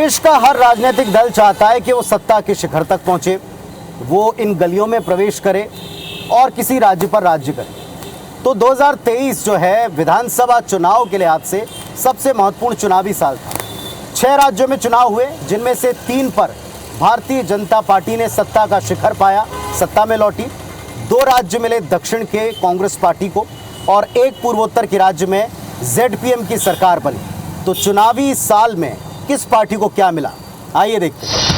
देश का हर राजनीतिक दल चाहता है कि वो सत्ता के शिखर तक पहुंचे, वो इन गलियों में प्रवेश करे और किसी राज्य पर राज्य करे। तो 2023 जो है विधानसभा चुनाव के लिहाज से सबसे महत्वपूर्ण चुनावी साल था। 6 राज्यों में चुनाव हुए, जिनमें से 3 पर भारतीय जनता पार्टी ने सत्ता का शिखर पाया, सत्ता में लौटी। 2 राज्य मिले दक्षिण के कांग्रेस पार्टी को और 1 पूर्वोत्तर के राज्य में ZPM की सरकार बनी। तो चुनावी साल में किस पार्टी को क्या मिला, आइए देखते हैं।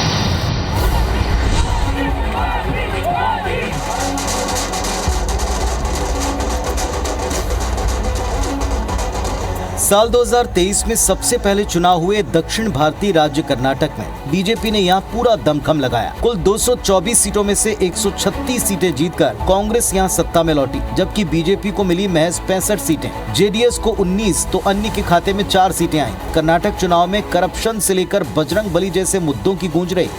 साल 2023 में सबसे पहले चुनाव हुए दक्षिण भारतीय राज्य कर्नाटक में बीजेपी ने यहां पूरा दमखम लगाया। कुल 224 सीटों में से 136 सीटें जीतकर कांग्रेस यहां सत्ता में लौटी, जबकि बीजेपी को मिली महज 65 सीटें, जेडीएस को 19 तो अन्य के खाते में 4 सीटें आईं। कर्नाटक चुनाव में करप्शन से लेकर बजरंग बली जैसे मुद्दों की गूंज रही।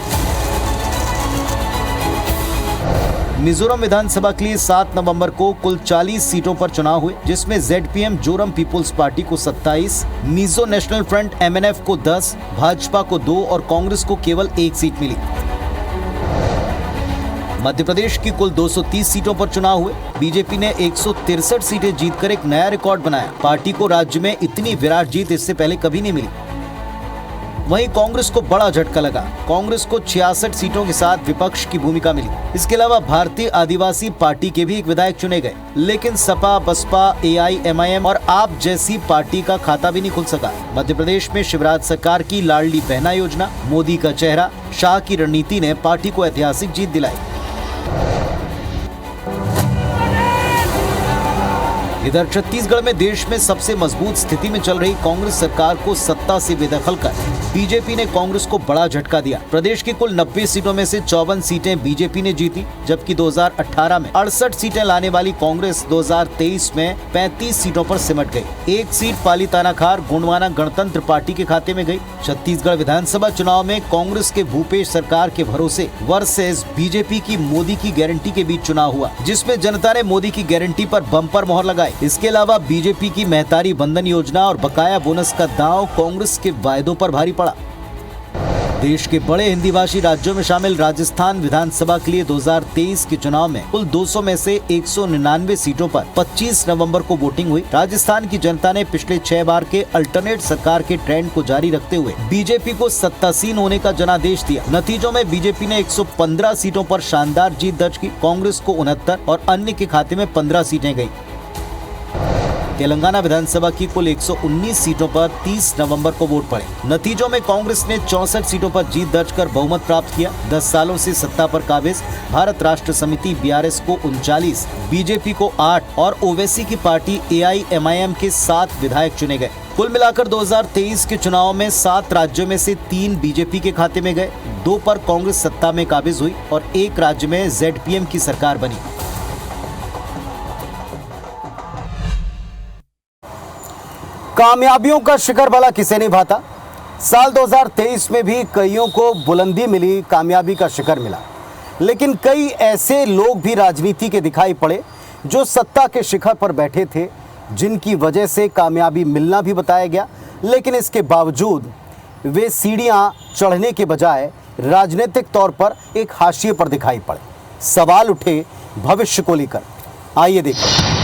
मिजोरम विधानसभा के लिए 7 नवंबर को कुल 40 सीटों पर चुनाव हुए, जिसमें ZPM जोरम पीपुल्स पार्टी को 27, मिजो नेशनल फ्रंट MNF को 10, भाजपा को 2 और कांग्रेस को केवल 1 सीट मिली। मध्य प्रदेश की कुल 230 सीटों पर चुनाव हुए। बीजेपी ने 163 सीटें जीतकर एक नया रिकॉर्ड बनाया। पार्टी को राज्य में इतनी विराट जीत इससे पहले कभी नहीं मिली। वहीं कांग्रेस को बड़ा झटका लगा। कांग्रेस को 66 सीटों के साथ विपक्ष की भूमिका मिली। इसके अलावा भारतीय आदिवासी पार्टी के भी एक विधायक चुने गए, लेकिन सपा, बसपा, AIMIM और आप जैसी पार्टी का खाता भी नहीं खुल सका। मध्य प्रदेश में शिवराज सरकार की लाडली बहना योजना, मोदी का चेहरा, शाह की रणनीति ने पार्टी को ऐतिहासिक जीत दिलाई। इधर छत्तीसगढ़ में देश में सबसे मजबूत स्थिति में चल रही कांग्रेस सरकार को सत्ता से बेदखल कर बीजेपी ने कांग्रेस को बड़ा झटका दिया। प्रदेश की कुल 90 सीटों में से 54 सीटें बीजेपी ने जीती, जबकि 2018 में 68 सीटें लाने वाली कांग्रेस 2023 में 35 सीटों पर सिमट गई। 1 सीट पाली तानाखार गोंडवाना गणतंत्र पार्टी के खाते में गई। छत्तीसगढ़ विधानसभा चुनाव में कांग्रेस के भूपेश सरकार के भरोसे वर्सेस बीजेपी की मोदी की गारंटी के बीच चुनाव हुआ, जिसमें जनता ने मोदी की गारंटी पर बम्पर मोहर लगाई। इसके अलावा बीजेपी की मेहतारी बंधन योजना और बकाया बोनस का दांव कांग्रेस के वायदों पर भारी पड़ा। देश के बड़े हिंदी भाषी राज्यों में शामिल राजस्थान विधानसभा के लिए 2023 के चुनाव में कुल 200 में से 199 सीटों पर 25 नवंबर को वोटिंग हुई। राजस्थान की जनता ने पिछले 6 बार के अल्टरनेट सरकार के ट्रेंड को जारी रखते हुए बीजेपी को सत्तासीन होने का जनादेश दिया। नतीजों में बीजेपी ने 115 सीटों पर शानदार जीत दर्ज की। कांग्रेस को 69 और अन्य के खाते में 15 सीटें गयी। तेलंगाना विधानसभा की कुल 119 सीटों पर 30 नवंबर को वोट पड़े। नतीजों में कांग्रेस ने 64 सीटों पर जीत दर्ज कर बहुमत प्राप्त किया। 10 सालों से सत्ता पर काबिज भारत राष्ट्र समिति BRS को 39, बीजेपी को 8 और ओवैसी की पार्टी AIMIM के 7 विधायक चुने गए। कुल मिलाकर 2023 के चुनाव में 7 राज्यों में से 3 बीजेपी के खाते में गए, 2 पर कांग्रेस सत्ता में काबिज हुई और 1 राज्य में ZPM की सरकार बनी। कामयाबियों का शिखर भला किसे नहीं भाता। साल 2023 में भी कईयों को बुलंदी मिली, कामयाबी का शिखर मिला, लेकिन कई ऐसे लोग भी राजनीति के दिखाई पड़े जो सत्ता के शिखर पर बैठे थे, जिनकी वजह से कामयाबी मिलना भी बताया गया, लेकिन इसके बावजूद वे सीढ़ियां चढ़ने के बजाय राजनीतिक तौर पर एक हाशिए पर दिखाई पड़े। सवाल उठे भविष्य को लेकर, आइए देखें।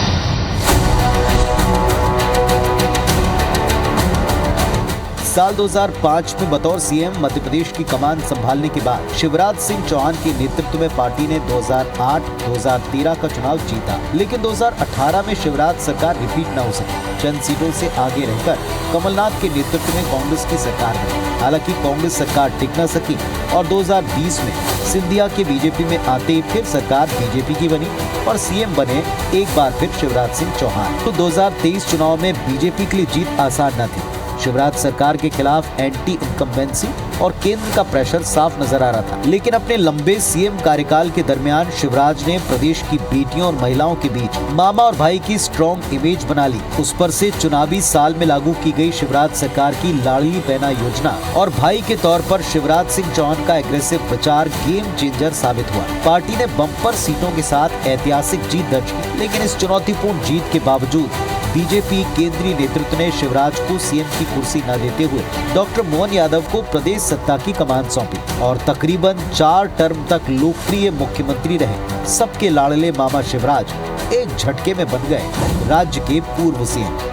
साल 2005 में बतौर CM मध्य प्रदेश की कमान संभालने के बाद शिवराज सिंह चौहान के नेतृत्व में पार्टी ने 2008-2013 का चुनाव जीता, लेकिन 2018 में शिवराज सरकार रिपीट न हो सकी। चंद सीटों से आगे रहकर कमलनाथ के नेतृत्व में कांग्रेस की सरकार बनी। हालांकि कांग्रेस सरकार टिक न सकी और 2020 में सिंधिया के बीजेपी में आते फिर सरकार बीजेपी की बनी और CM बने एक बार फिर शिवराज सिंह चौहान। तो 2023 चुनाव में बीजेपी के लिए जीत आसान न थी। शिवराज सरकार के खिलाफ एंटी इनकम्बेंसी और केंद्र का प्रेशर साफ नजर आ रहा था, लेकिन अपने लंबे CM कार्यकाल के दरमियान शिवराज ने प्रदेश की बेटियों और महिलाओं के बीच मामा और भाई की स्ट्रॉन्ग इमेज बना ली। उस पर से चुनावी साल में लागू की गई शिवराज सरकार की लाडली बहना योजना और भाई के तौर पर शिवराज सिंह चौहान का एग्रेसिव प्रचार गेम चेंजर साबित हुआ। पार्टी ने बम्पर सीटों के साथ ऐतिहासिक जीत दर्ज की, लेकिन इस चुनौतीपूर्ण जीत के बावजूद बीजेपी केंद्रीय नेतृत्व ने शिवराज को सीएम की कुर्सी न देते हुए डॉक्टर मोहन यादव को प्रदेश सत्ता की कमान सौंपी और तकरीबन 4 टर्म तक लोकप्रिय मुख्यमंत्री रहे सबके लाडले मामा शिवराज एक झटके में बन गए राज्य के पूर्व सीएम।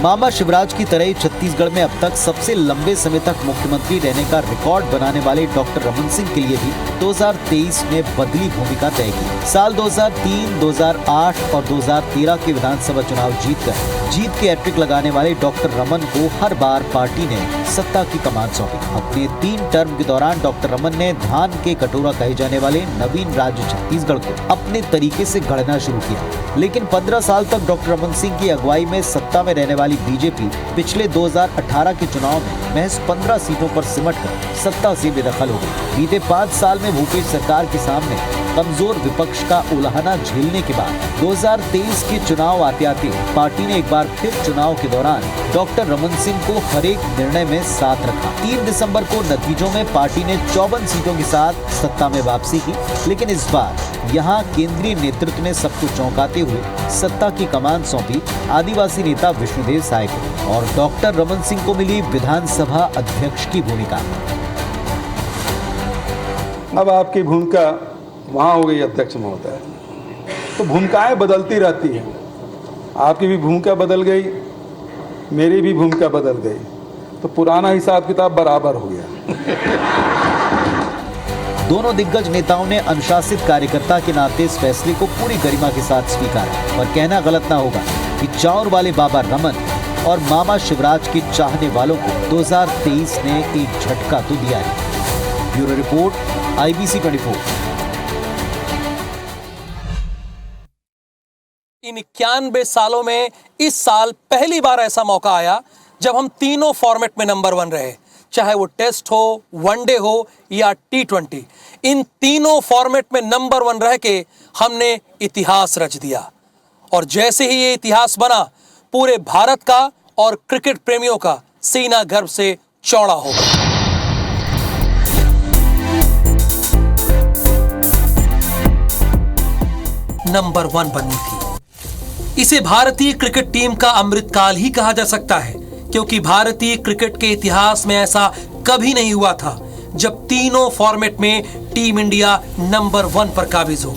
मामा शिवराज की तरह ही छत्तीसगढ़ में अब तक सबसे लंबे समय तक मुख्यमंत्री रहने का रिकॉर्ड बनाने वाले डॉक्टर रमन सिंह के लिए भी 2023 में बदली भूमिका तय की। साल 2003, 2008 और 2013 के विधानसभा चुनाव जीत के हैट्रिक लगाने वाले डॉक्टर रमन को हर बार पार्टी ने सत्ता की कमान सौंपी। अपने 3 टर्म के दौरान डॉक्टर रमन ने धान के कटोरा कहे जाने वाले नवीन राज्य छत्तीसगढ़ को अपने तरीके से गढ़ना शुरू किया। लेकिन 15 साल तक डॉक्टर रमन सिंह की अगुवाई में सत्ता में रहने वाली बीजेपी पिछले 2018 के चुनाव में महज 15 सीटों पर सिमटकर सत्ता से बेदखल हो गई। बीते 5 साल में भूपेश सरकार के सामने कमजोर विपक्ष का उलाहना झेलने के बाद 2023 के चुनाव आते पार्टी ने एक बार फिर चुनाव के दौरान डॉक्टर रमन सिंह को हर एक निर्णय में साथ रखा। 3 दिसंबर को नतीजों में पार्टी ने 54 सीटों के साथ सत्ता में वापसी की, लेकिन इस बार यहाँ केंद्रीय नेतृत्व ने सबको चौंकाते हुए सत्ता की कमान सौंपी आदिवासी नेता विष्णुदेव साय को और डॉक्टर रमन सिंह को मिली विधानसभा अध्यक्ष की भूमिका। अब आपकी भूमिका वहाँ हो गई अध्यक्ष महोदय, तो भूमिकाएं बदलती रहती हैं। आपकी भी भूमिका बदल गई, मेरी भी भूमिका बदल गई, तो पुराना हिसाब किताब बराबर हो गया। दोनों दिग्गज नेताओं ने अनुशासित कार्यकर्ता के नाते इस फैसले को पूरी गरिमा के साथ स्वीकारा और कहना गलत ना होगा कि चाउर वाले बाबा रमन और मामा शिवराज के चाहने वालों को 2023 ने एक झटका तो दिया है। Bureau report, IBC 24। इन 91 सालों में इस साल पहली बार ऐसा मौका आया जब हम तीनों फॉर्मेट में नंबर 1 रहे, चाहे वो टेस्ट हो, वनडे हो या T20। इन तीनों फॉर्मेट में नंबर 1 रह के हमने इतिहास रच दिया और जैसे ही ये इतिहास बना, पूरे भारत का और क्रिकेट प्रेमियों का सीना गर्व से चौड़ा हो गया। नंबर 1 बननी थी। इसे भारतीय क्रिकेट टीम का अमृतकाल ही कहा जा सकता है, क्योंकि भारतीय क्रिकेट के इतिहास में ऐसा कभी नहीं हुआ था जब तीनों फॉर्मेट में टीम इंडिया नंबर 1 पर काबिज हो।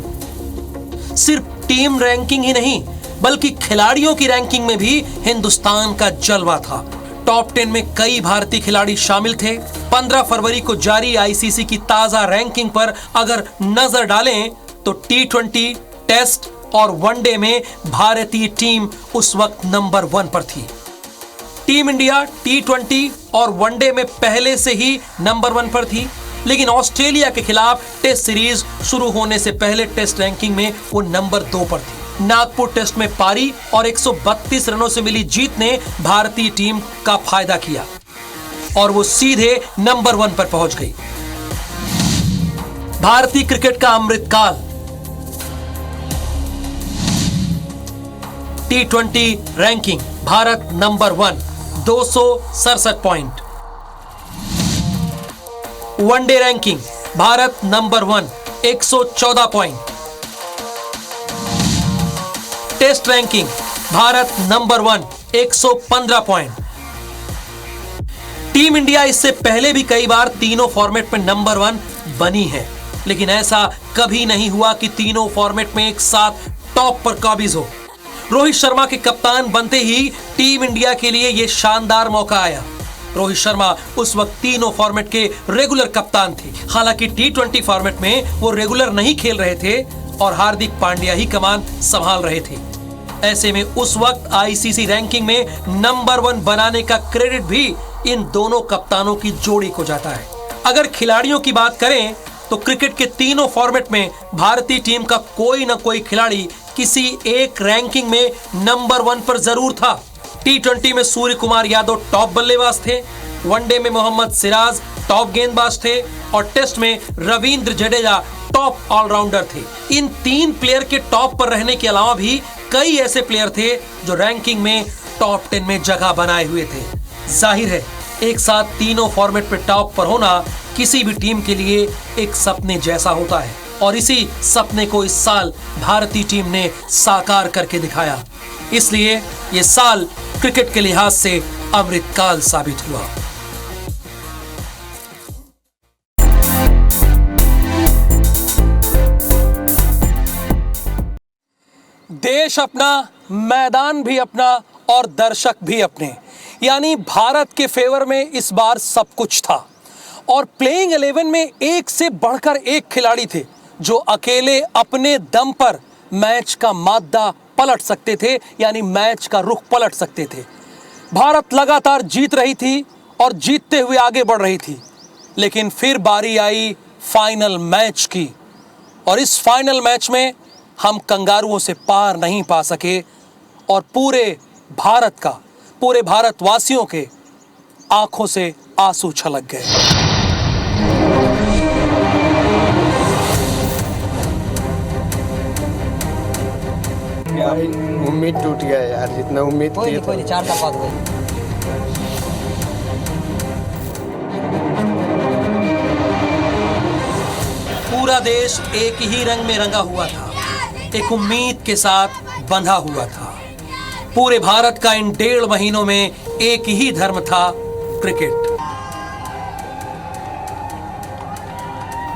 सिर्फ टीम रैंकिंग ही नहीं, बल्कि खिलाड़ियों की रैंकिंग में भी हिंदुस्तान का जलवा था। टॉप 10 में कई भारतीय खिलाड़ी शामिल थे। 15 फरवरी को जारी ICC की ताजा रैंकिंग पर अगर नजर डालें तो T20, टेस्ट और वनडे में भारतीय टीम उस वक्त नंबर 1 पर थी। टीम इंडिया T20 और वनडे में पहले से ही नंबर 1 पर थी, लेकिन ऑस्ट्रेलिया के खिलाफ टेस्ट सीरीज शुरू होने से पहले टेस्ट रैंकिंग में वो नंबर 2 पर थी। नागपुर टेस्ट में पारी और 132 रनों से मिली जीत ने भारतीय टीम का फायदा किया और वो सीधे नंबर 1 पर पहुंच गई। भारतीय क्रिकेट का अमृतकाल। T20 ranking, Bharat number 1, 267 point. One day ranking, Bharat number 1, 114 point. Test ranking, Bharat number 1, 115 point. Team India इससे पहले भी कई बार तीनों फॉर्मेट में नंबर 1 बनी है, लेकिन ऐसा कभी नहीं हुआ कि तीनों फॉर्मेट में एक साथ टॉप पर काबिज हो। रोहित शर्मा के कप्तान बनते ही टीम इंडिया के लिए यह शानदार मौका आया। रोहित शर्मा उस वक्त तीनों फॉर्मेट के रेगुलर कप्तान थे। हालांकि T20 फॉर्मेट में वो रेगुलर नहीं खेल रहे थे और हार्दिक पांड्या ही कमान संभाल रहे थे। ऐसे में उस वक्त ICC रैंकिंग में नंबर 1 बनाने का क्रेडिट भी इन दोनों कप्तानों की जोड़ी को जाता है। अगर खिलाड़ियों की बात करें तो क्रिकेट के तीनों फॉर्मेट में भारतीय टीम का कोई न कोई खिलाड़ी किसी एक रैंकिंग में नंबर 1 पर जरूर था। T20 में सूर्य कुमार यादव टॉप बल्लेबाज थे, वनडे में मोहम्मद सिराज टॉप गेंदबाज थे और टेस्ट में रविंद्र जडेजा टॉप ऑलराउंडर थे। इन 3 प्लेयर के टॉप पर रहने के अलावा भी कई ऐसे प्लेयर थे जो रैंकिंग में टॉप 10 में जगह बनाए हुए थे। जाहिर है, एक साथ तीनों फॉर्मेट पे टॉप पर होना किसी भी टीम के लिए एक सपने जैसा होता है और इसी सपने को इस साल भारतीय टीम ने साकार करके दिखाया। इसलिए ये साल क्रिकेट के लिहाज से अमृतकाल साबित हुआ। देश अपना, मैदान भी अपना और दर्शक भी अपने, यानी भारत के फेवर में इस बार सब कुछ था। और प्लेइंग 11 में एक से बढ़कर एक खिलाड़ी थे जो अकेले अपने दम पर मैच का मादा पलट सकते थे, यानी मैच का रुख पलट सकते थे। भारत लगातार जीत रही थी और जीतते हुए आगे बढ़ रही थी, लेकिन फिर बारी आई फाइनल मैच की। और इस फाइनल मैच में हम कंगारुओं से पार नहीं पा सके और पूरे भारतवासियों के आंखों से आंसू छलक गए। भाई उम्मीद टूट गया यार, जितना उम्मीद कोई थी। नहीं 4 का बात हुई। पूरा देश एक ही रंग में रंगा हुआ था, एक उम्मीद के साथ बंधा हुआ था। पूरे भारत का इन 1.5 महीनों में एक ही धर्म था, क्रिकेट।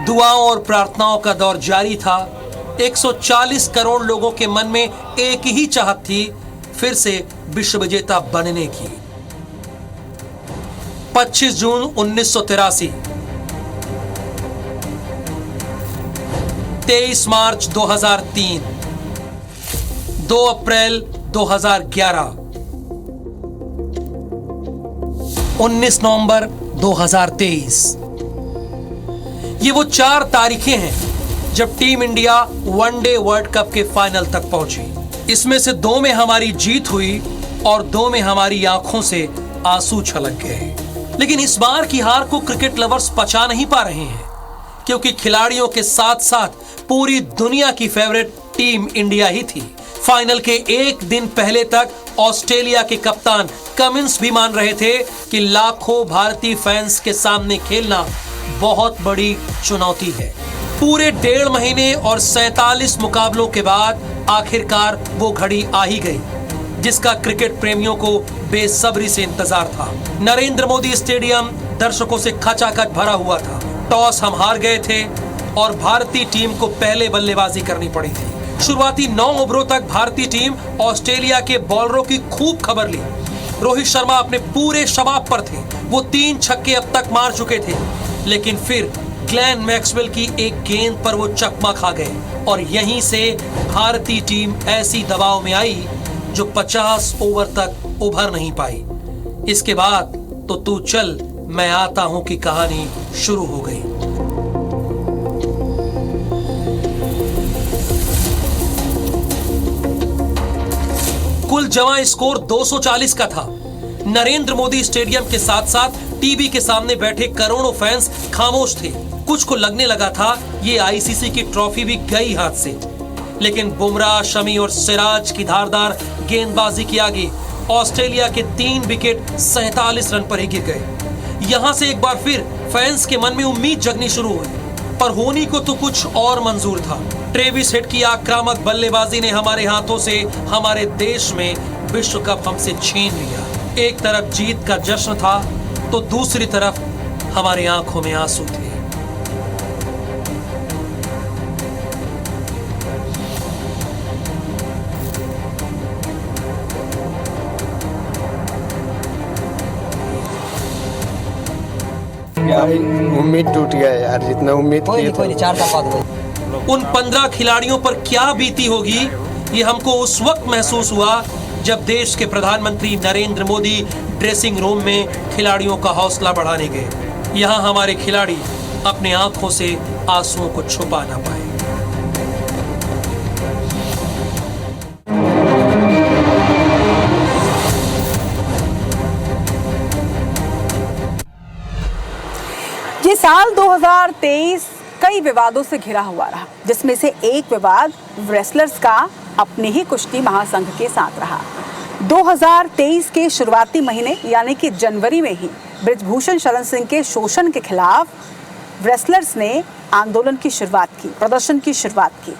दुआओं और प्रार्थनाओं का दौर जारी था। 140 करोड़ लोगों के मन में एक ही चाहत थी, फिर से विश्व विजेता बनने की। 25 जून 1983, 23 मार्च 2003, 2 अप्रैल 2011, 19 नवंबर 2023। ये वो 4 तारीखें हैं जब team India one day world cup के फाइनल तक पहुंची। इसमें से 2 में हमारी जीत हुई और 2 में हमारी आंखों से आंसू छलक गए। लेकिन इस बार की हार को क्रिकेट लवर्स पचा नहीं पा रहे हैं, क्योंकि खिलाड़ियों के साथ साथ पूरी दुनिया की फेवरेट टीम इंडिया ही थी। फाइनल के एक दिन पहले तक ऑस्ट्रेलिया के कप्तान कमिंस भी मान रहे थे कि लाखों भारतीय फैंस के सामने खेलना बहुत बड़ी चुनौती है। पूरे 1.5 महीने और 47 मुकाबलों के बाद आखिरकार वो घड़ी आ ही गई, जिसका क्रिकेट प्रेमियों को बेसब्री से इंतजार था। नरेंद्र मोदी स्टेडियम दर्शकों से खचाखच भरा हुआ था। टॉस हम हार गए थे और भारतीय टीम को पहले बल्लेबाजी करनी पड़ी थी। शुरुआती 9 ओवरों तक भारतीय टीम ऑस्ट्रेलिया के बॉलरों की खूब खबर ली। रोहित शर्मा अपने पूरे शबाब पर थे, वो 3 छक्के अब तक मार चुके थे। लेकिन फिर ग्लेन मैक्सवेल की एक गेंद पर वो चकमा खा गए और यहीं से भारतीय टीम ऐसी दबाव में आई जो 50 ओवर तक उभर नहीं पाई। इसके बाद तो तू चल मैं आता हूं की कहानी शुरू हो गई। कुल जमा स्कोर 240 का था। नरेंद्र मोदी स्टेडियम के साथ साथ टीवी के सामने बैठे करोड़ों फैंस खामोश थे। कुछ को लगने लगा था ये आईसीसी की ट्रॉफी भी गई हाथ से। लेकिन बुमराह, शमी और सिराज की धारदार गेंदबाजी के आगे ऑस्ट्रेलिया के 3 विकेट 47 रन पर ही गिर गए। यहां से एक बार फिर फैंस के मन में उम्मीद जगनी शुरू हुई, पर होनी को तो कुछ और मंजूर था। ट्रेविस हेड की आक्रामक बल्लेबाजी ने हमारे हाथों से हमारे देश में विश्व कप हमसे छीन लिया। एक तरफ जीत का जश्न था तो दूसरी तरफ हमारी आंखों में आंसू थे। भाई उम्मीद टूट गया यार, जितना उम्मीद कोई थी। नहीं 4 का बात हुई। उन 15 खिलाड़ियों पर क्या बीती होगी, ये हमको उस वक्त महसूस हुआ जब देश के प्रधानमंत्री नरेंद्र मोदी ड्रेसिंग रूम में खिलाड़ियों का हौसला बढ़ाने गए। यहाँ हमारे खिलाड़ी अपने आंखों से आंसुओं को छुपा ना पाए। ये साल 2023 कई विवादों से घिरा हुआ रहा, जिसमें से एक विवाद रेसलर्स का अपने ही कुश्ती महासंघ के साथ रहा। 2023 के शुरुआती महीने यानी कि जनवरी में ही बृजभूषण शरण सिंह के शोषण के खिलाफ रेसलर्स ने आंदोलन की शुरुआत की, प्रदर्शन की शुरुआत की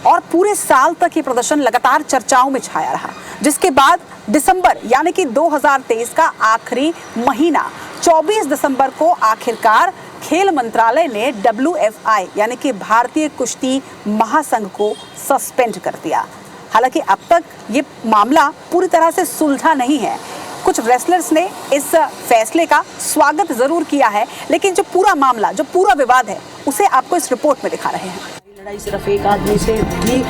और पूरे साल तक ये प्रदर्शन लगातार चर्चाओं में छाया रहा, जिसके बाद दिसंबर यानी कि 2023 का आखिरी महीना 24 दिसंबर को आखिरकार खेल मंत्रालय ने WFI यानी कि भारतीय कुश्ती महासंघ को सस्पेंड कर दिया। हालांकि अब तक ये मामला पूरी तरह से सुलझा नहीं है। कुछ रेसलर्स ने इस फैसले का स्वागत जरूर किया है, लेकिन जो पूरा मामला, जो पूरा विवाद है, उसे आपको इस रिपोर्ट में दिखा रहे हैं। लड़ाई सिर्फ एक आदमी से थी।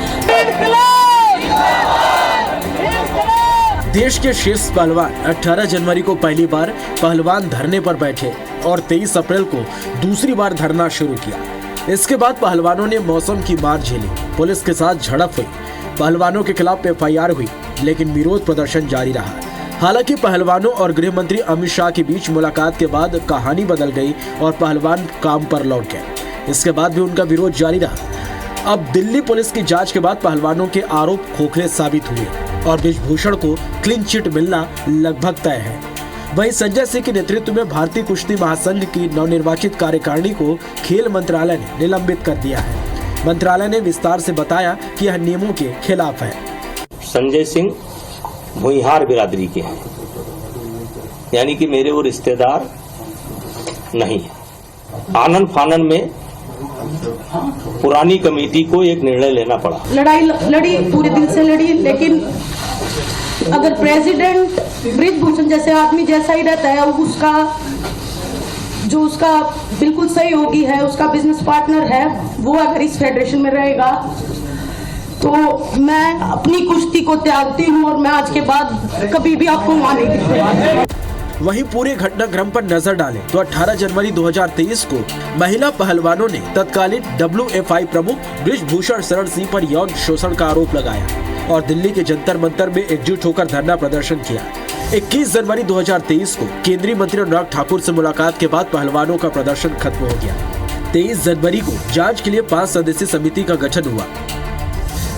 देश के शीर्ष पहलवान 18 जनवरी को पहली बार पहलवान धरने पर बैठे और 23 अप्रैल को दूसरी बार धरना शुरू किया। इसके बाद पहलवानों ने मौसम की मार झेली, पुलिस के साथ झड़प हुई, पहलवानों के खिलाफ FIR हुई, लेकिन विरोध प्रदर्शन जारी रहा। हालांकि पहलवानों और गृह मंत्री अमित शाह के बीच मुलाकात के बाद कहानी बदल गई और पहलवान काम पर लौट गए। इसके बाद भी उनका विरोध जारी रहा। अब दिल्ली पुलिस की जांच के बाद पहलवानों के आरोप खोखले साबित हुए और बृजभूषण को क्लीन चिट मिलना लगभग तय है। वहीं संजय सिंह के नेतृत्व में भारतीय कुश्ती महासंघ की नवनिर्वाचित कार्यकारिणी को खेल मंत्रालय ने निलंबित कर दिया है। मंत्रालय ने विस्तार से बताया कि यह नियमों के खिलाफ है। संजय सिंह भुइहार बिरादरी के हैं, यानी कि मेरे वो रिश्तेदार नहीं है। आनन फानन में पुरानी कमेटी को एक निर्णय लेना पड़ा। लड़ाई लड़ी, पूरे दिल से लड़ी, लेकिन अगर प्रेसिडेंट बृजभूषण जैसे आदमी जैसा ही रहता है, उसका बिल्कुल सहयोगी है, उसका बिजनेस पार्टनर है, वो अगर इस फेडरेशन में रहेगा तो मैं अपनी कुश्ती को त्यागती हूँ और मैं आज के बाद कभी भी आपको वहां नहीं दिखूंगा। वहीं पूरे घटनाक्रम पर नजर डालें तो 18 जनवरी 2023 को महिला पहलवानों ने तत्कालीन WFI प्रमुख बृजभूषण शरण सिंह पर यौन शोषण का आरोप लगाया और दिल्ली के जंतर मंतर में एकजुट होकर धरना प्रदर्शन किया। 21 जनवरी 2023 को केंद्रीय मंत्री अनुराग ठाकुर से मुलाकात के बाद पहलवानों का प्रदर्शन खत्म हो गया। 23 जनवरी को जांच के लिए 5 सदस्यीय समिति का गठन हुआ।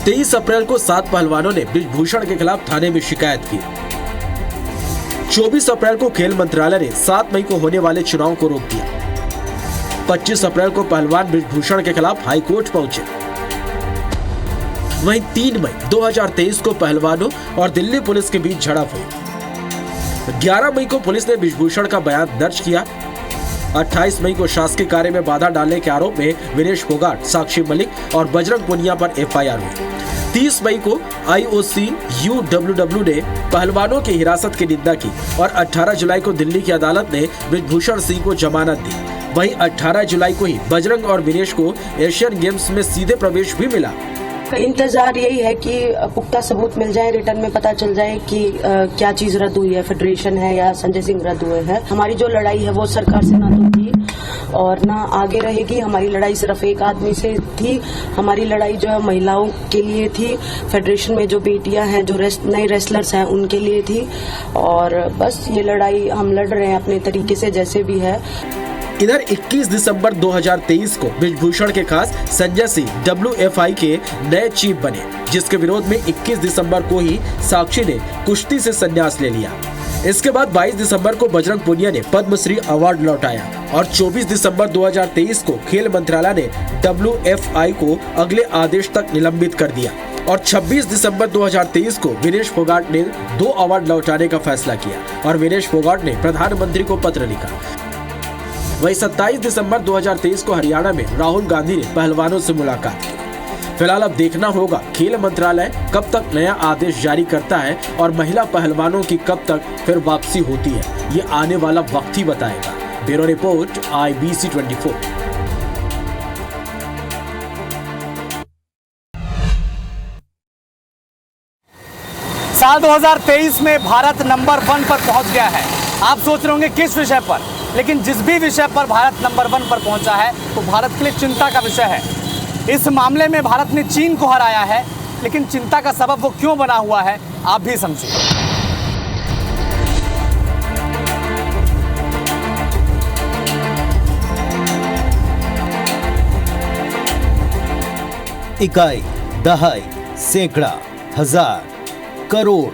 23 अप्रैल को 7 पहलवानों ने बृजभूषण के खिलाफ थाने में शिकायत की। 24 अप्रैल को खेल मंत्रालय ने 7 मई को होने वाले चुनाव को रोक दिया। 25 अप्रैल को पहलवान बृजभूषण के खिलाफ हाई कोर्ट पहुंचे। वहीं 3 मई 2023 को पहलवानों और दिल्ली पुलिस के बीच झड़प हुई। 11 मई को पुलिस ने बृजभूषण का बयान दर्ज किया। 28 मई को शासकीय कार्य में बाधा डालने के आरोप में विनेश फोगाट, साक्षी मलिक और बजरंग पुनिया पर FIR हुई। 30 मई को IOC UWW ने पहलवानों की हिरासत की निंदा की और 18 जुलाई को दिल्ली की अदालत ने बृजभूषण सिंह को जमानत दी। वहीं 18 जुलाई को ही बजरंग और विनेश को एशियन गेम्स में सीधे प्रवेश भी मिला। इंतजार यही है कि पुख्ता सबूत मिल जाए, रिटर्न में पता चल जाए कि क्या चीज रद्द हुई है, फेडरेशन है या संजय सिंह रद्द हुए हैं। हमारी जो लड़ाई है वो सरकार से ना तो थी और ना आगे रहेगी। हमारी लड़ाई सिर्फ एक आदमी से थी। हमारी लड़ाई जो है महिलाओं के लिए थी, फेडरेशन में जो बेटियां हैं, जो नए रेसलर्स हैं, उनके लिए थी। और बस ये लड़ाई हम लड़ रहे हैं अपने तरीके से, जैसे भी है। इधर 21 दिसंबर 2023 को बृजभूषण के खास संजय सिंह WFI के नए चीफ बने, जिसके विरोध में 21 दिसंबर को ही साक्षी ने कुश्ती से संन्यास ले लिया। इसके बाद 22 दिसंबर को बजरंग पुनिया ने पद्मश्री अवार्ड लौटाया और 24 दिसंबर 2023 को खेल मंत्रालय ने WFI को अगले आदेश तक निलंबित कर दिया और 26 दिसंबर 2023 को विनेश फोगाट ने 2 अवार्ड लौटाने का फैसला किया और विनेश फोगाट ने प्रधानमंत्री को पत्र लिखा। वहीं 27 दिसंबर 2023 को हरियाणा में राहुल गांधी ने पहलवानों से मुलाकात की। फिलहाल अब देखना होगा खेल मंत्रालय कब तक नया आदेश जारी करता है और महिला पहलवानों की कब तक फिर वापसी होती है, ये आने वाला वक्त ही बताएगा। Bureau report IBC 24। साल 2023 में भारत नंबर 1 पर पहुंच गया है। आप सोच रहे होंगे किस विषय पर, लेकिन जिस भी विषय पर भारत नंबर 1 पर पहुंचा है वो भारत के लिए चिंता का विषय है। इस मामले में भारत ने चीन को हराया है, लेकिन चिंता का सबब वो क्यों बना हुआ है, आप भी समझिए। इकाई, दहाई, सैकड़ा, हजार, करोड़,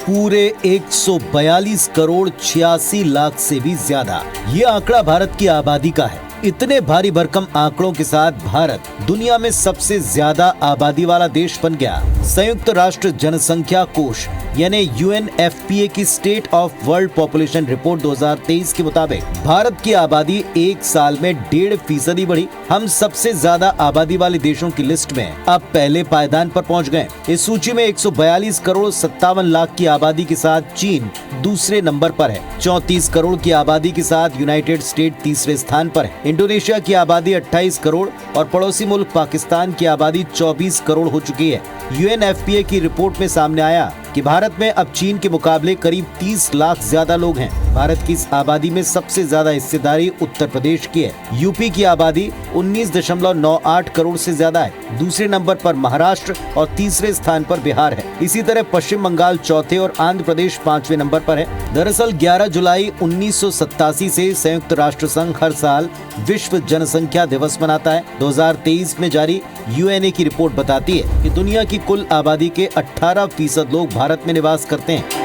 पूरे 142 करोड़ 86 लाख से भी ज्यादा। ये आंकड़ा भारत की आबादी का है। इतने भारी भरकम आंकड़ों के साथ भारत दुनिया में सबसे ज्यादा आबादी वाला देश बन गया। संयुक्त राष्ट्र जनसंख्या कोष यानी UNFPA की state of world population report 2023 के मुताबिक भारत की आबादी एक साल में 1.5% बढ़ी। हम सबसे ज्यादा आबादी वाले देशों की लिस्ट में अब पहले पायदान पर पहुंच गए। इस सूची में 142 करोड़ 57 लाख की आबादी के साथ चीन दूसरे नंबर पर है। 34 करोड़ की आबादी के साथ यूनाइटेड स्टेट तीसरे स्थान पर है। इंडोनेशिया की आबादी 28 करोड़ और पड़ोसी मुल्क पाकिस्तान की आबादी 24 करोड़ हो चुकी है। UNFPA की रिपोर्ट में सामने आया कि भारत में अब चीन के मुकाबले करीब 30 लाख ज्यादा लोग हैं। भारत की इस आबादी में सबसे ज्यादा हिस्सेदारी उत्तर प्रदेश की है। यूपी की आबादी 19.98 करोड़ से ज्यादा है। दूसरे नंबर पर महाराष्ट्र और तीसरे स्थान पर बिहार है। इसी तरह पश्चिम बंगाल चौथे और आंध्र प्रदेश 5वें नंबर पर है। दरअसल 11 जुलाई 1987 से संयुक्त राष्ट्र संघ हर साल विश्व जनसंख्या दिवस मनाता है। 2023 में जारी UNA की रिपोर्ट बताती है कि दुनिया की कुल आबादी के 18% लोग भारत में निवास करते हैं।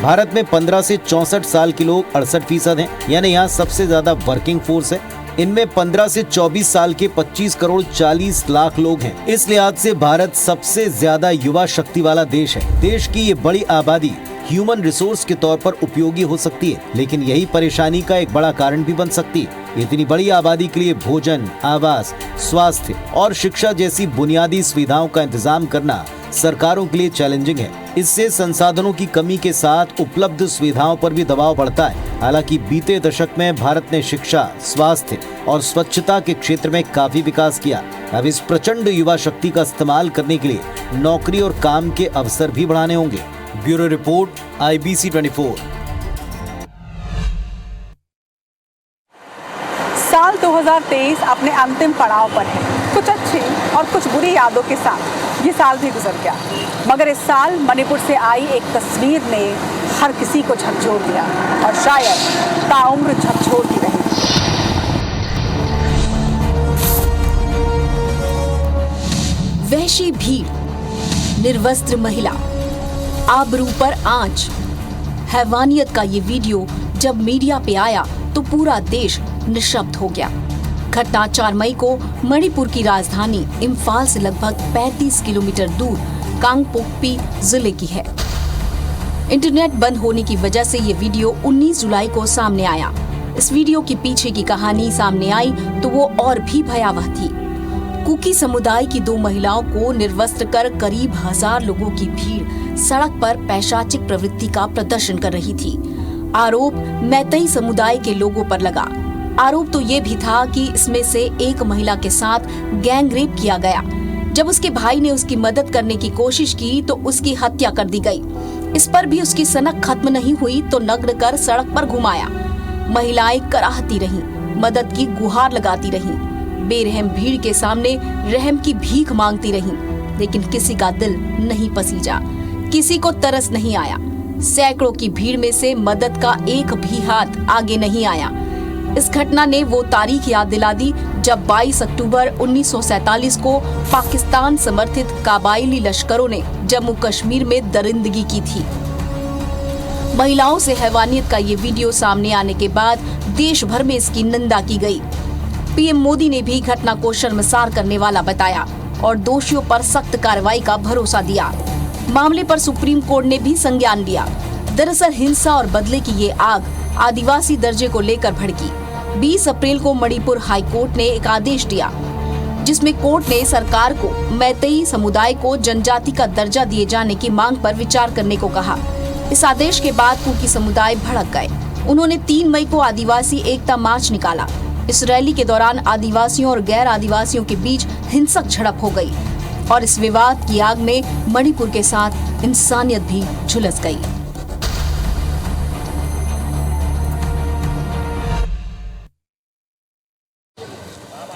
भारत में 15 से 64 साल के लोग 68% हैं, यानी यहाँ सबसे ज्यादा वर्किंग फोर्स है। इनमें 15 से 24 साल के 25 करोड़ 40 लाख लोग हैं। इस लिहाज से भारत सबसे ज्यादा युवा शक्ति वाला देश है। देश की ये बड़ी आबादी ह्यूमन रिसोर्स के तौर पर उपयोगी हो सकती है, लेकिन यही परेशानी का एक बड़ा कारण भी बन सकती है। इतनी बड़ी आबादी के लिए भोजन, आवास, स्वास्थ्य और शिक्षा जैसी बुनियादी सुविधाओं का इंतजाम करना सरकारों के लिए चैलेंजिंग है। इससे संसाधनों की कमी के साथ उपलब्ध सुविधाओं पर भी दबाव बढ़ता है। हालांकि बीते दशक में भारत ने शिक्षा, स्वास्थ्य और स्वच्छता के क्षेत्र में काफी विकास किया। अब इस प्रचंड युवा शक्ति का इस्तेमाल करने के लिए नौकरी और काम के अवसर भी बढ़ाने होंगे। Bureau report, IBC 24। साल 2023 अपने अंतिम पड़ाव पर है। कुछ अच्छी और कुछ बुरी यादों के साथ ये साल भी गुजर गया, मगर इस साल मणिपुर से आई एक तस्वीर ने हर किसी को झकझोर दिया और शायद ताउम्र झकझोरती रही। वहशी भीड़, निर्वस्त्र महिला, आबरू पर आंच। हैवानियत का ये वीडियो जब मीडिया पे आया तो पूरा देश निशब्द हो गया। घटना 4 मई को मणिपुर की राजधानी इम्फाल से लगभग 35 किलोमीटर दूर कांगपोकपी जिले की है। इंटरनेट बंद होने की वजह से ये वीडियो 19 जुलाई को सामने आया। इस वीडियो के पीछे की कहानी सामने आई तो वो और भी भयावह थी। कुकी समुदाय की 2 महिलाओं को निर्वस्त्र कर करीब 1000 लोगों की भीड़ सड़क पर पैशाचिक प्रवृत्ति का प्रदर्शन कर रही थी। आरोप मैतेई समुदाय के लोगों पर लगा। आरोप तो ये भी था कि इसमें से एक महिला के साथ गैंग रेप किया गया। जब उसके भाई ने उसकी मदद करने की कोशिश की तो उसकी हत्या कर दी गई। इस पर भी उसकी सनक खत्म नहीं हुई तो नग्न कर सड़क पर घुमाया। महिलाएं कराहती रहीं, मदद की गुहार लगाती रहीं, बेरहम भीड़ के सामने रहम की भीख मांगती रहीं, लेकिन किसी का दिल नहीं पसीजा, किसी को तरस नहीं आया। सैकड़ों की भीड़ में से मदद का एक भी हाथ आगे नहीं आया। इस घटना ने वो तारीख याद दिला दी जब 22 अक्टूबर 1947 को पाकिस्तान समर्थित काबाइली लश्करों ने जम्मू कश्मीर में दरिंदगी की थी। महिलाओं से हैवानियत का ये वीडियो सामने आने के बाद देश भर में इसकी निंदा की गई। पीएम मोदी ने भी घटना को शर्मसार करने वाला बताया और दोषियों पर सख्त कार्रवाई का भरोसा दिया। मामले पर सुप्रीम कोर्ट ने भी संज्ञान लिया। दरअसल हिंसा और बदले की ये आग आदिवासी दर्जे को लेकर भड़की। 20 अप्रैल को मणिपुर हाई कोर्ट ने एक आदेश दिया जिसमें कोर्ट ने सरकार को मैतेई समुदाय को जनजाति का दर्जा दिए जाने की मांग पर विचार करने को कहा। इस आदेश के बाद कुकी समुदाय भड़क गए। उन्होंने 3 मई को आदिवासी एकता मार्च निकाला। इस रैली के दौरान आदिवासियों और गैर आदिवासियों के बीच हिंसक झड़प हो गई और इस विवाद की आग में मणिपुर के साथ इंसानियत भी झुलस गई।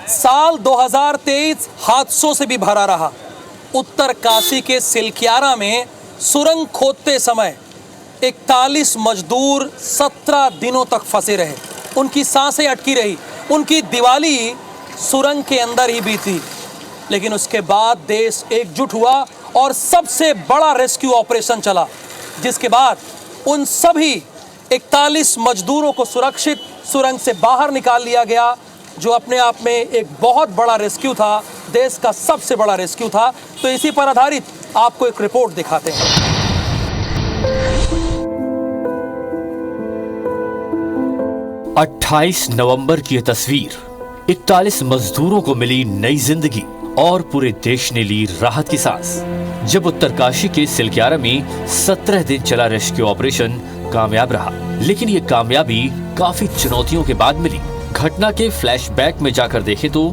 साल 2023 हादसों से भी भरा रहा। उत्तर काशी के सिलक्यारा में सुरंग खोदते समय 41 मजदूर 17 दिनों तक फंसे रहे। उनकी सांसें अटकी रही, उनकी दिवाली सुरंग के अंदर ही बीती। लेकिन उसके बाद देश एकजुट हुआ और सबसे बड़ा रेस्क्यू ऑपरेशन चला, जिसके बाद उन सभी 41 मजदूरों को सुरक्षित सुरंग से बाहर निकाल लिया गया, जो अपने आप में एक बहुत बड़ा रेस्क्यू था, देश का सबसे बड़ा रेस्क्यू था। तो इसी पर आधारित आपको एक रिपोर्ट दिखाते हैं। 28 नवंबर की यह तस्वीर, 41 मजदूरों को मिली नई जिंदगी और पूरे देश ने ली राहत की सांस, जब उत्तरकाशी के सिलक्यारा में 17 दिन चला रेस्क्यू ऑपरेशन कामयाब रहा। लेकिन ये कामयाबी काफी चुनौतियों के बाद मिली। घटना के फ्लैशबैक में जाकर देखें तो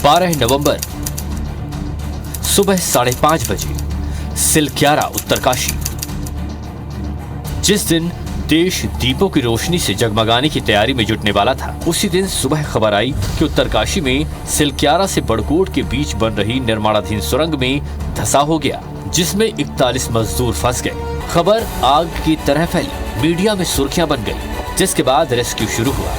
12 नवंबर सुबह 5:30 बजे, सिलक्यारा उत्तरकाशी। जिस दिन देश दीपों की रोशनी से जगमगाने की तैयारी में जुटने वाला था, उसी दिन सुबह खबर आई कि उत्तरकाशी में सिलक्यारा से बड़कोट के बीच बन रही निर्माणाधीन सुरंग में धंसा हो गया, जिसमें 41 मजदूर फंस गए। खबर आग की तरह फैली, मीडिया में सुर्खियां बन गई, जिसके बाद रेस्क्यू शुरू हुआ।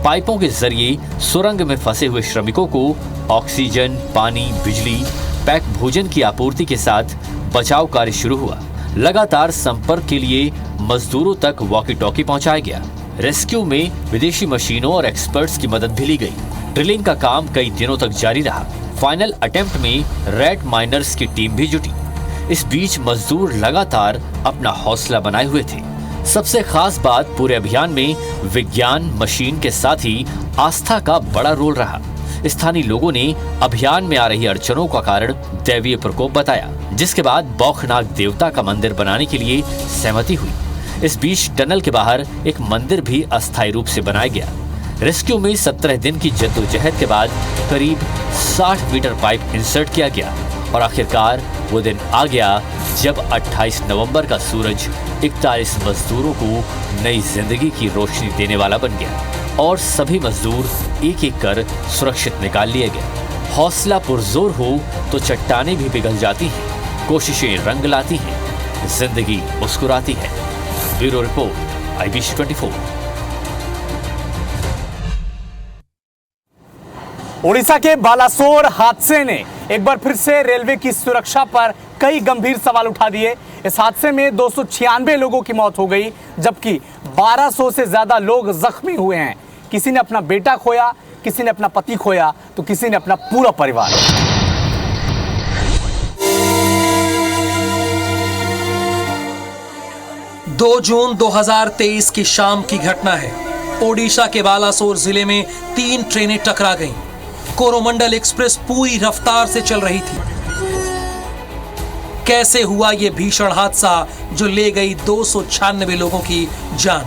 पाइपों के जरिए सुरंग में फंसे हुए श्रमिकों को ऑक्सीजन, पानी, बिजली, पैक भोजन की आपूर्ति के साथ बचाव कार्य शुरू हुआ। लगातार संपर्क के लिए मजदूरों तक वॉकी टॉकी पहुंचाया गया। रेस्क्यू में विदेशी मशीनों और एक्सपर्ट्स की मदद भी ली गई। ड्रिलिंग का काम कई दिनों तक जारी रहा। फाइनल अटेम्प्ट में रेड माइनर्स की टीम भी जुटी। इस बीच मजदूर लगातार अपना हौसला बनाए हुए थे। सबसे खास बात पूरे अभियान में विज्ञान, मशीन के साथ ही आस्था का बड़ा रोल रहा। स्थानीय लोगों ने अभियान में आ रही अड़चनों का कारण दैवीय प्रकोप बताया, जिसके बाद बौखनाग देवता का मंदिर बनाने के लिए सहमति हुई। इस बीच टनल के बाहर एक मंदिर भी अस्थायी रूप से बनाया गया। रेस्क्यू में 17 दिन की जद्दोजहद के बाद करीब 60 मीटर पाइप इंसर्ट किया गया और आखिरकार वो दिन आ गया जब 28 नवंबर का सूरज 41 मजदूरों को नई जिंदगी की रोशनी देने वाला बन गया और सभी मजदूर एक एक कर सुरक्षित निकाल लिए गए। हौसला पुरजोर हो तो चट्टानें भी पिघल जाती हैं, कोशिशें रंग लाती हैं, जिंदगी मुस्कुराती है। Bureau report, IBC 24। उड़ीसा के बालासोर हादसे ने एक बार फिर से रेलवे की सुरक्षा पर कई गंभीर सवाल उठा दिए। इस हादसे में 296 लोगों की मौत हो गई, जबकि 1200 से ज्यादा लोग जख्मी हुए हैं। किसी ने अपना बेटा खोया, किसी ने अपना पति खोया, तो किसी ने अपना पूरा परिवार। 2 जून 2023 की शाम की घटना है। ओडिशा के बालासोर जिले में 3 ट्रेनें टकरा गईं। कोरोमंडल एक्सप्रेस पूरी रफ्तार से चल रही थी। कैसे हुआ यह भीषण हादसा जो ले गई 296 लोगों की जान?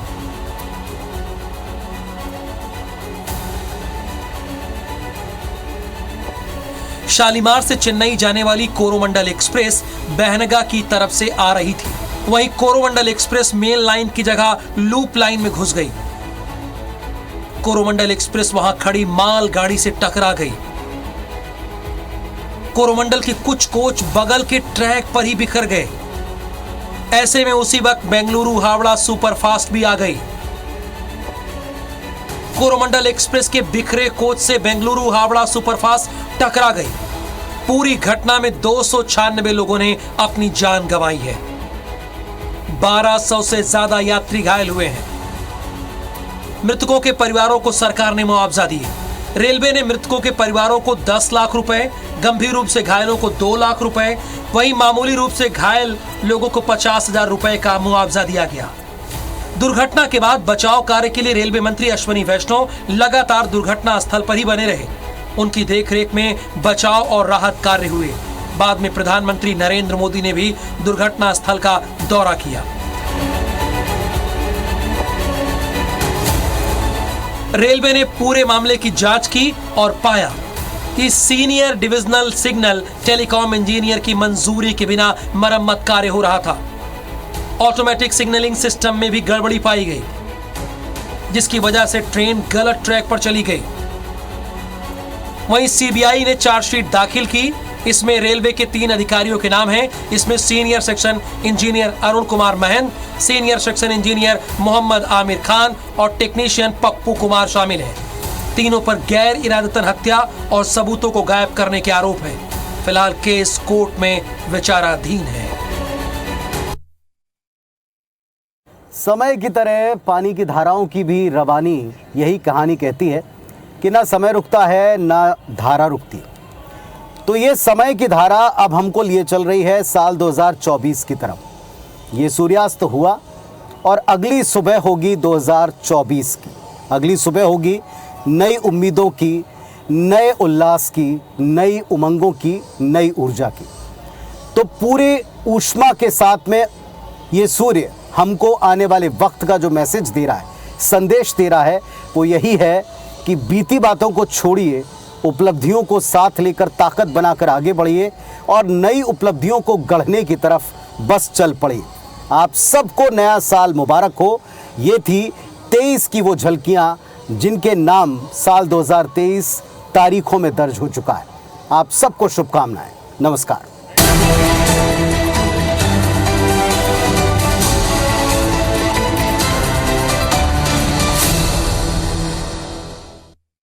शालीमार से चेन्नई जाने वाली कोरोमंडल एक्सप्रेस बहनगा की तरफ से आ रही थी। वहीं कोरोमंडल एक्सप्रेस मेन लाइन की जगह लूप लाइन में घुस गई। कोरोमंडल एक्सप्रेस वहां खड़ी माल गाड़ी से टकरा गई। कोरोमंडल के कुछ कोच बगल के ट्रैक पर ही बिखर गए। ऐसे में उसी वक्त बेंगलुरु हावड़ा सुपरफास्ट भी आ गई। कोरोमंडल एक्सप्रेस के बिखरे कोच से बेंगलुरु हावड़ा सुपरफास्ट टकरा गई। पूरी घटना में 296 लोगों ने अपनी जान गंवाई है। 1200 से ज्यादा यात्री घायल हुए हैं। मृतकों के परिवारों को सरकार ने मुआवजा दिए। रेलवे ने मृतकों के परिवारों को 10 लाख रुपए, गंभीर रूप से घायलों को 2 लाख रुपए, वहीं मामूली रूप से घायल लोगों को 50,000 रुपए का मुआवजा दिया गया। दुर्घटना के बाद बचाव कार्य के लिए रेलवे मंत्री अश्विनी वैष्णव लगातार दुर्घटना स्थल पर ही बने रहे। उनकी देखरेख में बचाव और राहत कार्य हुए। बाद में प्रधानमंत्री नरेंद्र मोदी ने भी दुर्घटना स्थल का दौरा किया। रेलवे ने पूरे मामले की जांच की और पाया कि senior divisional signal telecom engineer की मंजूरी के बिना मरम्मत कार्य हो रहा था। ऑटोमेटिक सिग्नलिंग सिस्टम में भी गड़बड़ी पाई गई, जिसकी वजह से ट्रेन गलत ट्रैक पर चली गई। वहीं सीबीआई ने चार्जशीट दाखिल की। इसमें रेलवे के 3 अधिकारियों के नाम हैं। इसमें senior section engineer Arun Kumar Mahan, senior section engineer Mohammad Aamir Khan और टेक्नीशियन पप्पू कुमार शामिल हैं। तीनों पर गैर इरादतन हत्या और सबूतों को गायब करने के आरोप है। फिलहाल केस कोर्ट में विचाराधीन है। समय की तरह पानी की धाराओं की भी रवानी यही कहानी कहती है कि ना समय रुकता है ना धारा रुकती। तो ये समय की धारा अब हमको लिए चल रही है साल 2024 की तरफ। ये सूर्यास्त हुआ और अगली सुबह होगी 2024 की। अगली सुबह होगी नई उम्मीदों की, नए उल्लास की, नई उमंगों की, नई ऊर्जा की। तो पूरे ऊष्मा के साथ में ये सूर्य हमको आने वाले वक्त का जो मैसेज दे रहा है, संदेश दे रहा है, वो यही है कि बीती बातों को छोड़िए, उपलब्धियों को साथ लेकर ताकत बनाकर आगे बढ़िए और नई उपलब्धियों को गढ़ने की तरफ बस चल पड़िए। आप सबको नया साल मुबारक हो। ये थी 23 की वो झलकियां जिनके नाम साल 2023 तारीखों में दर्ज हो चुका है। आप सबको शुभकामनाएं। नमस्कार।